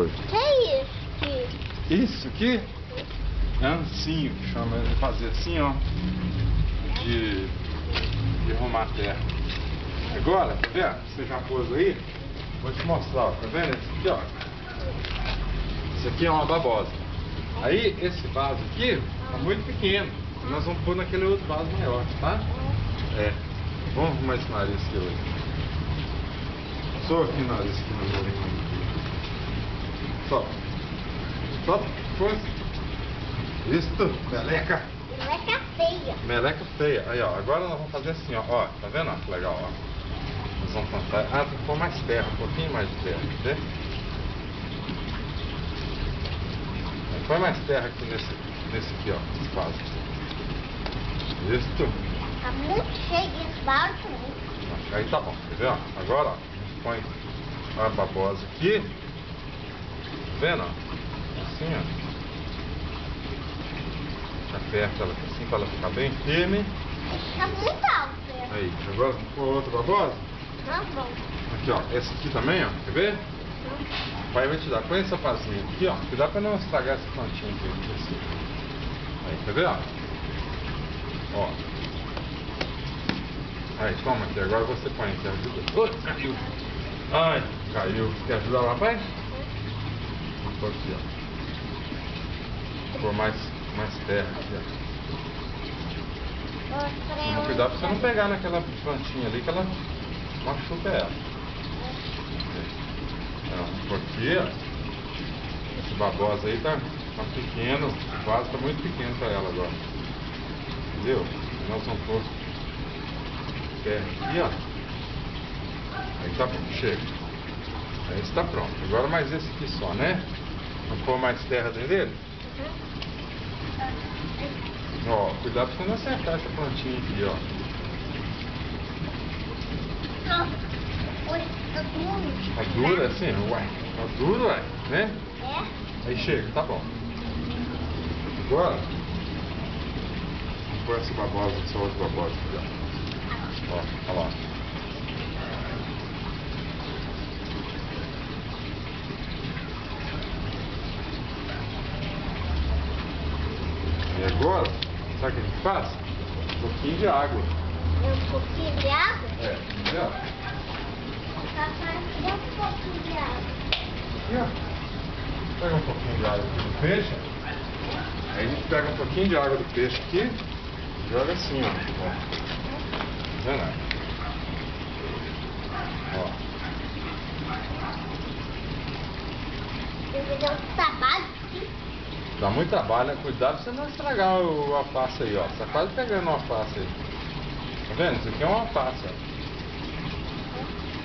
Que é isso aqui? Isso aqui é ancinho, que chama de fazer assim, ó, de arrumar a terra. Agora, tá vendo? Você já pôs aí? Vou te mostrar, ó, tá vendo? Esse aqui, ó. Esse aqui é uma babosa. Aí, esse vaso aqui tá muito pequeno. Nós vamos pôr naquele outro vaso maior, tá? É. Vamos arrumar esse nariz aqui hoje. Só aqui o nariz aqui no meu. Sobe. Sobe. Força. Isto. Meleca. Meleca feia. Meleca feia. Aí, ó. Agora nós vamos fazer assim, ó. Ó, tá vendo? Ó, que legal, ó. Nós vamos plantar. Ah, tem que pôr mais terra. Um pouquinho mais de terra. Quer ver? Põe mais terra aqui nesse aqui, ó. Nesse vaso. Isto. Tá muito cheio de esmalte. Aí tá bom. Quer ver, ó? Agora, ó. A gente põe a babosa aqui. Tá vendo, ó? Assim, ó. Aperta ela assim pra ela ficar bem firme. Tá muito alto. Aí, agora vamos pôr outra babosa? Tá bom. Aqui, ó. Essa aqui também, ó. Quer ver? O pai vai te dar. Põe essa pazinha aqui, ó. Cuidado pra não estragar essa plantinha aqui. Assim. Aí, quer ver, ó? Ó. Aí, toma aqui. Agora você põe aqui. Ajuda. Caiu. Ai, caiu. Quer ajudar o papai? Vamos pôr aqui, ó. Vou pôr mais terra aqui, ó. Vamos cuidar pra você não pegar naquela plantinha ali que ela machuca ela. Vamos pôr aqui, ó. Esse babosa aí tá pequeno. O vaso tá muito pequeno pra ela agora. Entendeu? Nós vamos pôr terra aqui, ó. Aí tá bom, chega. Aí esse tá pronto. Agora mais esse aqui só, né? Vamos pôr mais terra dentro dele? Ó, cuidado pra você não acertar essa plantinha aqui, ó. Oi, tá duro. Tá dura assim? Ué, tá duro, ué, né? É? Aí chega, tá bom. Agora, vamos pôr essa babosa, essa outra babosa aqui, ó. Ó, olha lá. E agora, sabe o que a gente faz? Um pouquinho de água. Um pouquinho de água? É, entendeu? Papai, dá um pouquinho de água. Aqui, ó. Pega um pouquinho de água aqui do peixe. Aí a gente pega um pouquinho de água do peixe aqui e joga assim, ó. Ó. Tá vendo? Ó. Eu vou dar um trabalho aqui. Dá muito trabalho, né? Cuidado pra você não estragar o alface aí, ó. Você tá quase pegando o alface aí. Tá vendo? Isso aqui é um alface, ó.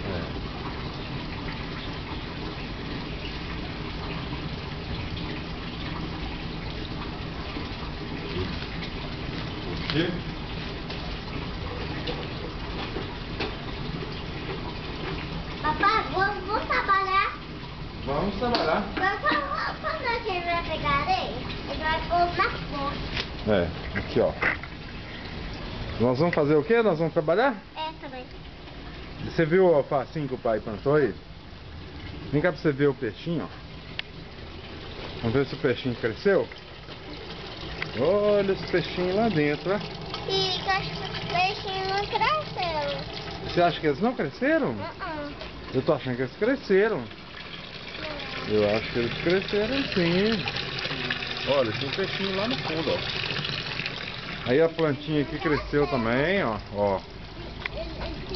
É. Aqui. Papai, vou trabalhar. Vamos trabalhar. Quando a gente vai pegar areia, ele vai pôr na ponta. É, aqui, ó. Nós vamos fazer o quê? Nós vamos trabalhar? É, também. Você viu o alfacinho que o pai plantou aí? Vem cá pra você ver o peixinho, ó. Vamos ver se o peixinho cresceu? Olha os peixinhos lá dentro, ó. E que acho que os peixinhos não cresceram. Você acha que eles não cresceram? Eu tô achando que eles cresceram. Eu acho que eles cresceram sim. Olha, tem um peixinho lá no fundo, ó. Aí a plantinha aqui cresceu também, ó. Ó.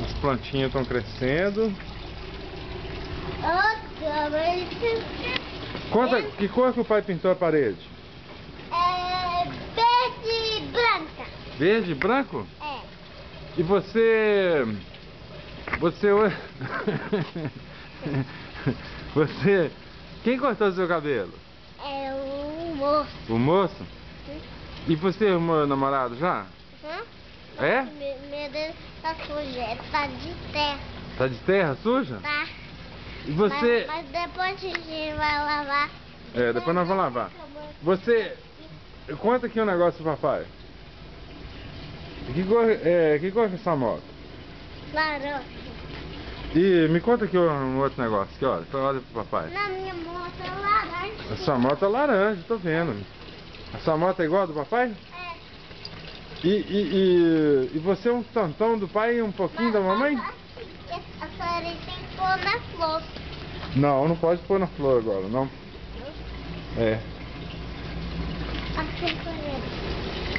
As plantinhas estão crescendo. Que cor que o pai pintou a parede? É verde e branca. Verde e branco? É. E você... Você... Quem cortou seu cabelo? É o moço. O moço? E você arrumou namorado já? É? Meu Deus, tá suja. Tá de terra. Tá de terra suja? Tá. E você... Mas depois a gente vai lavar. É, depois nós vamos lavar. Você... Conta aqui um negócio pro papai. Que cor é essa moto? Laranja. E me conta aqui um outro negócio, que olha pro papai. Na minha moto é laranja. A sua moto é laranja, tô vendo. A sua moto é igual a do papai? É. E você é um tantão do pai e um pouquinho da mamãe? A senhora tem que pôr na flor. Não, não pode pôr na flor agora, não. É. Assim foi ele.